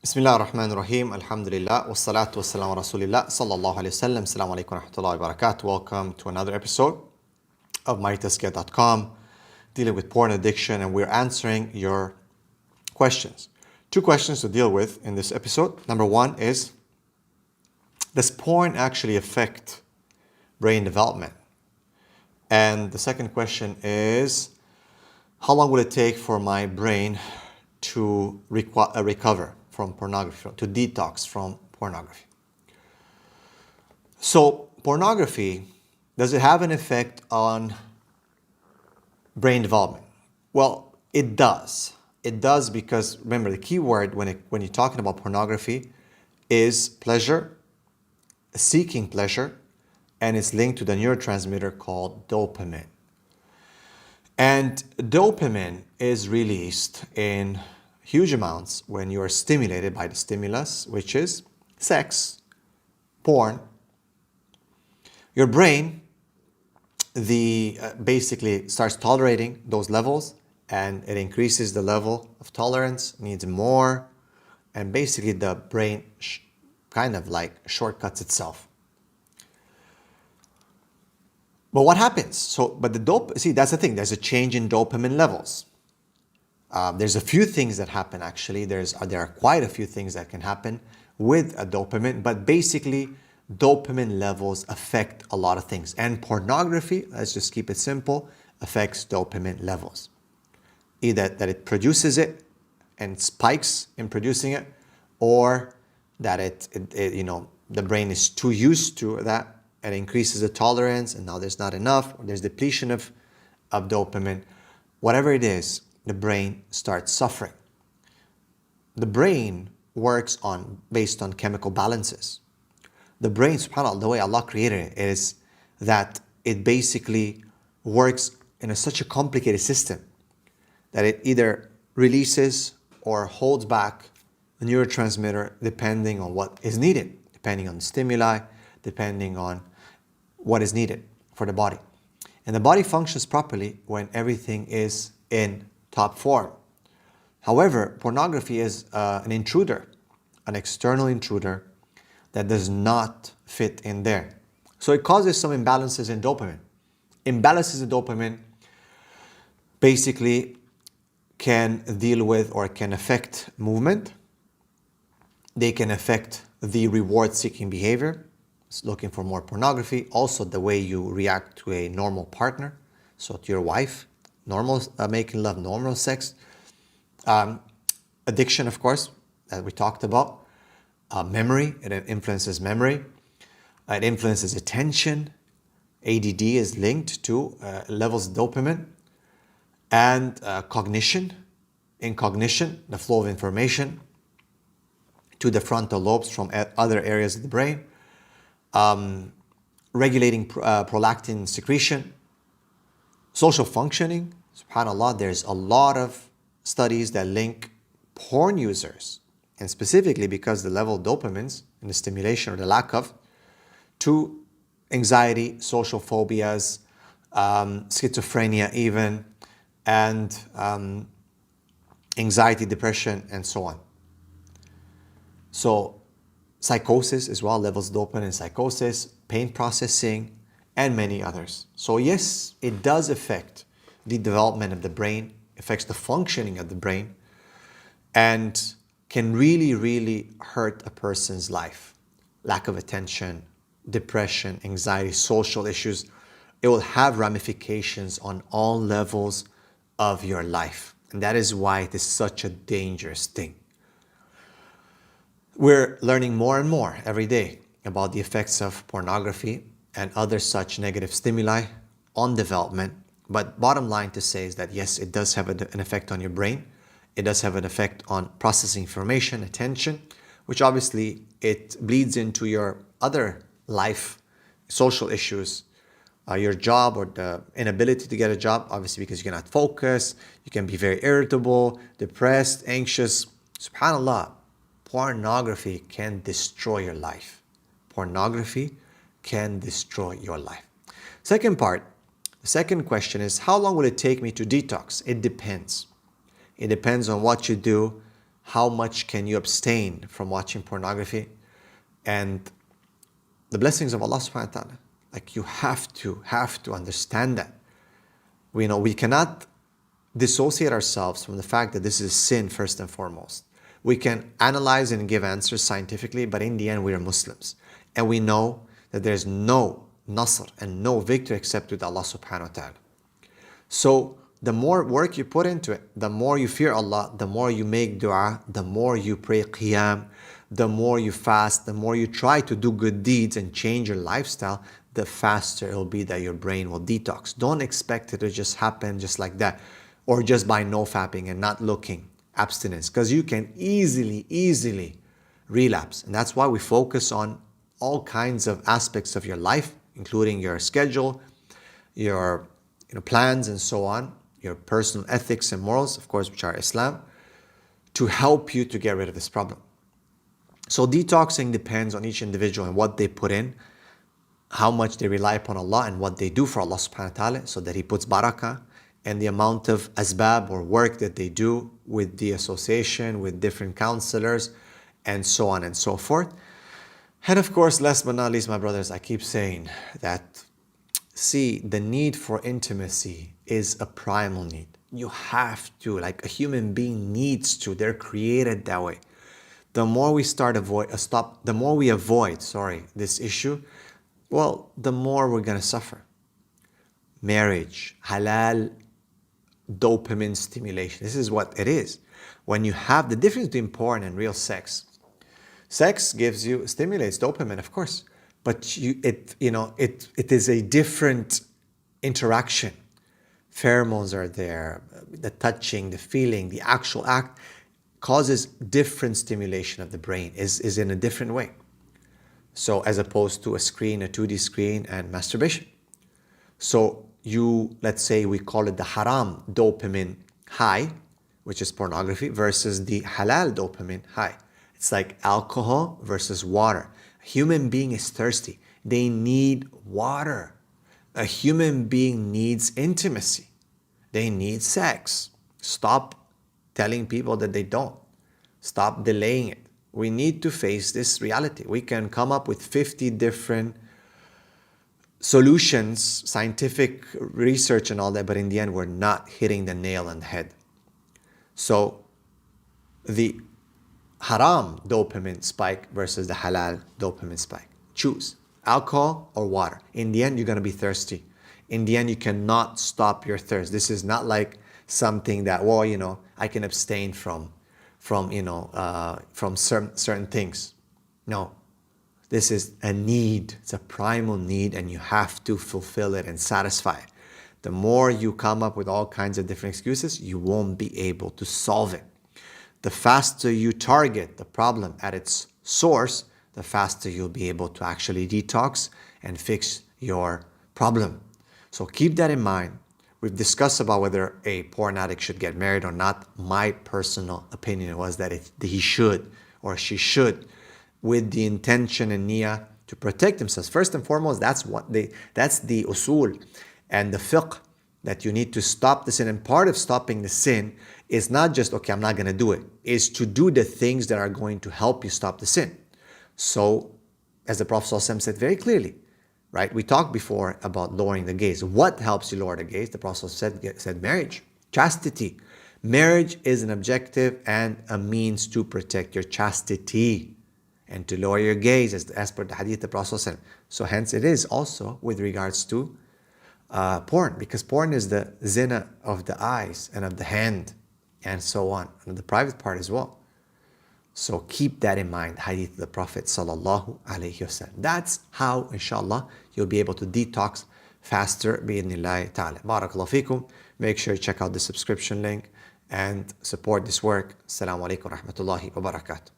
Bismillah ar-Rahman ar-Rahim, alhamdulillah, wassalatu wassalamu ala rasulillah, sallallahu alayhi wa sallam, assalamu alaikum wa rahmatullahi wa barakatuh. Welcome to another episode of MyTazkiyah.com, dealing with porn addiction, and we're answering your questions. Two questions to deal with in this episode. Number one is, does porn actually affect brain development? And the second question is, how long will it take for my brain to recover from pornography, to detox from pornography? So, pornography, does it have an effect on brain development? Well, it does. It does because, remember, the key word when you're talking about pornography is pleasure, seeking pleasure, and it's linked to the neurotransmitter called dopamine. And dopamine is released in huge amounts when you are stimulated by the stimulus, which is sex, porn. Your brain basically starts tolerating those levels, and it increases the level of tolerance, needs more, and basically the brain kind of like shortcuts itself. But what happens? That's the thing. There's a change in dopamine levels. There's a few things that happen actually. There are quite a few things that can happen with a dopamine, but basically dopamine levels affect a lot of things. And pornography, let's just keep it simple, affects dopamine levels. Either that it produces it and spikes in producing it, or that the brain is too used to that and increases the tolerance, and now there's not enough, or there's depletion of dopamine. Whatever it is, the brain starts suffering. The brain works based on chemical balances. The brain, subhanAllah, the way Allah created it is that it basically works in such a complicated system that it either releases or holds back a neurotransmitter depending on what is needed, depending on the stimuli, depending on what is needed for the body. And the body functions properly when everything is in top form. However, pornography is an intruder, an external intruder that does not fit in there. So it causes some imbalances in dopamine. Imbalances in dopamine basically can deal with or can affect movement. They can affect the reward-seeking behavior, looking for more pornography. Also, the way you react to a normal partner, so to your wife, normal making love, normal sex. Addiction, of course, that we talked about. Memory, it influences memory. It influences attention. ADD is linked to levels of dopamine. And cognition, incognition, the flow of information to the frontal lobes from other areas of the brain. Regulating prolactin secretion. Social functioning, subhanAllah, there's a lot of studies that link porn users, and specifically because the level of dopamines and the stimulation or the lack of, to anxiety, social phobias, schizophrenia even, and anxiety, depression, and so on. So psychosis as well, levels of dopamine in psychosis, pain processing, and many others. So yes, it does affect the development of the brain, affects the functioning of the brain, and can really, really hurt a person's life. Lack of attention, depression, anxiety, social issues. It will have ramifications on all levels of your life. And that is why it is such a dangerous thing. We're learning more and more every day about the effects of pornography and other such negative stimuli on development. But bottom line to say is that yes, it does have an effect on your brain. It does have an effect on processing information, attention, which obviously it bleeds into your other life, social issues, your job or the inability to get a job, obviously because you cannot focus, you can be very irritable, depressed, anxious. SubhanAllah, pornography can destroy your life. Pornography can destroy your life. Second part, the second question is, how long will it take me to detox? It depends. It depends on what you do, How much can you abstain from watching pornography? And the blessings of Allah subhanahu wa ta'ala. Like you have to understand that. We cannot dissociate ourselves from the fact that this is sin first and foremost. We can analyze and give answers scientifically, but in the end we are Muslims. And we know that there's no nasr and no victory except with Allah subhanahu wa ta'ala. So the more work you put into it, the more you fear Allah, the more you make dua, the more you pray qiyam, the more you fast, the more you try to do good deeds and change your lifestyle, the faster it will be that your brain will detox. Don't expect it to just happen just like that, or just by no fapping and not looking, abstinence, because you can easily relapse. And that's why we focus on all kinds of aspects of your life, including your schedule, your plans and so on, your personal ethics and morals, of course, which are Islam, to help you to get rid of this problem. So detoxing depends on each individual and what they put in, how much they rely upon Allah and what they do for Allah subhanahu wa ta'ala, so that He puts barakah, and the amount of asbab or work that they do with the association, with different counselors, and so on and so forth. And of course, last but not least, my brothers, I keep saying that, see, the need for intimacy is a primal need. You have to, like a human being needs to. They're created that way. The more we avoid this issue, well, the more we're going to suffer. Marriage, halal, dopamine stimulation. This is what it is. When you have the difference between porn and real sex. Sex stimulates dopamine, of course, but it is a different interaction. Pheromones are there, the touching, the feeling, the actual act causes different stimulation of the brain, is in a different way. So as opposed to a 2D screen and masturbation. So let's say we call it the haram dopamine high, which is pornography, versus the halal dopamine high. It's like alcohol versus water. A human being is thirsty. They need water. A human being needs intimacy. They need sex. Stop telling people that they don't. Stop delaying it. We need to face this reality. We can come up with 50 different solutions, scientific research and all that, but in the end, we're not hitting the nail on the head. So the haram dopamine spike versus the halal dopamine spike. Choose alcohol or water. In the end, you're going to be thirsty. In the end, you cannot stop your thirst. This is not like something that, I can abstain from certain things. No, this is a need. It's a primal need, and you have to fulfill it and satisfy it. The more you come up with all kinds of different excuses, you won't be able to solve it. The faster you target the problem at its source, the faster you'll be able to actually detox and fix your problem. So keep that in mind. We've discussed about whether a porn addict should get married or not. My personal opinion was that he should or she should, with the intention and niyyah to protect themselves. First and foremost, that's the usul and the fiqh, that you need to stop the sin. And part of stopping the sin is not just, okay, I'm not going to do it. Is to do the things that are going to help you stop the sin. So, as the Prophet ﷺ said very clearly, right? We talked before about lowering the gaze. What helps you lower the gaze? The Prophet said marriage, chastity. Marriage is an objective and a means to protect your chastity and to lower your gaze, as per the hadith of the Prophet ﷺ. So hence it is also with regards to porn, because porn is the zina of the eyes and of the hand and so on, and the private part as well. So keep that in mind, hadith of the Prophet sallallahu alaihi wasallam. That's how, inshallah, you'll be able to detox faster, bi'idhnillahi ta'ala. Barakallahu feekum. Make sure you check out the subscription link and support this work. Assalamu alaikum wa rahmatullahi wa barakatuh.